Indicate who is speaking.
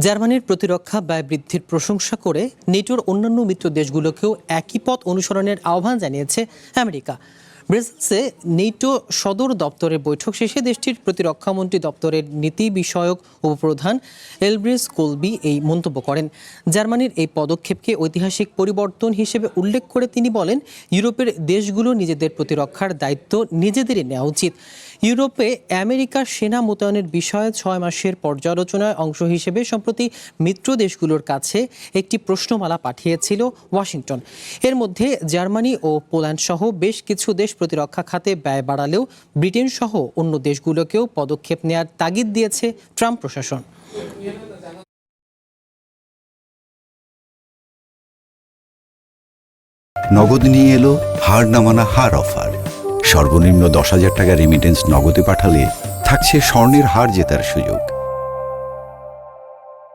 Speaker 1: জার্মানির প্রতিরক্ষা ব্যয় বৃদ্ধির প্রশংসা করে নেটোর অন্যান্য মিত্র দেশগুলোকেও একই পথ অনুসরণের আহ্বান জানিয়েছে আমেরিকা। ব্রাসেলসে নেটো সদর দপ্তরের বৈঠক শেষে দেশটির প্রতিরক্ষামন্ত্রী দপ্তরের নীতি বিষয়ক উপপ্রধান এলব্রেস কোলবি এই মন্তব্য করেন। জার্মানির এই পদক্ষেপকে ঐতিহাসিক পরিবর্তন হিসেবে উল্লেখ করে তিনি বলেন, ইউরোপের দেশগুলো নিজেদের প্রতিরক্ষার দায়িত্ব নিজেদেরই নেওয়া উচিত। ইউরোপে আমেরিকার সেনা মোতায়েনের বিষয়ে 6 মাসের পর্যালোচনার অংশ হিসেবে সম্প্রতি মিত্র দেশগুলোর কাছে একটি প্রশ্নমালা পাঠিয়েছিল ওয়াশিংটন। এর মধ্যে জার্মানি ও পোল্যান্ড সহ বেশ কিছু দেশ প্রতিরক্ষা খাতে ব্যয় বাড়ালেও ব্রিটেন সহ অন্য দেশগুলোকেও পদক্ষেপ নেওয়ার তাগিদ দিয়েছে ট্রাম্প প্রশাসন।
Speaker 2: নগদ নিয়ে এলো হার না মানা হার অফার। সর্বনিম্ন 10,000 টাকা রেমিটেন্স নগদে পাঠালে থাকছে স্বর্ণের হার জেতার সুযোগ।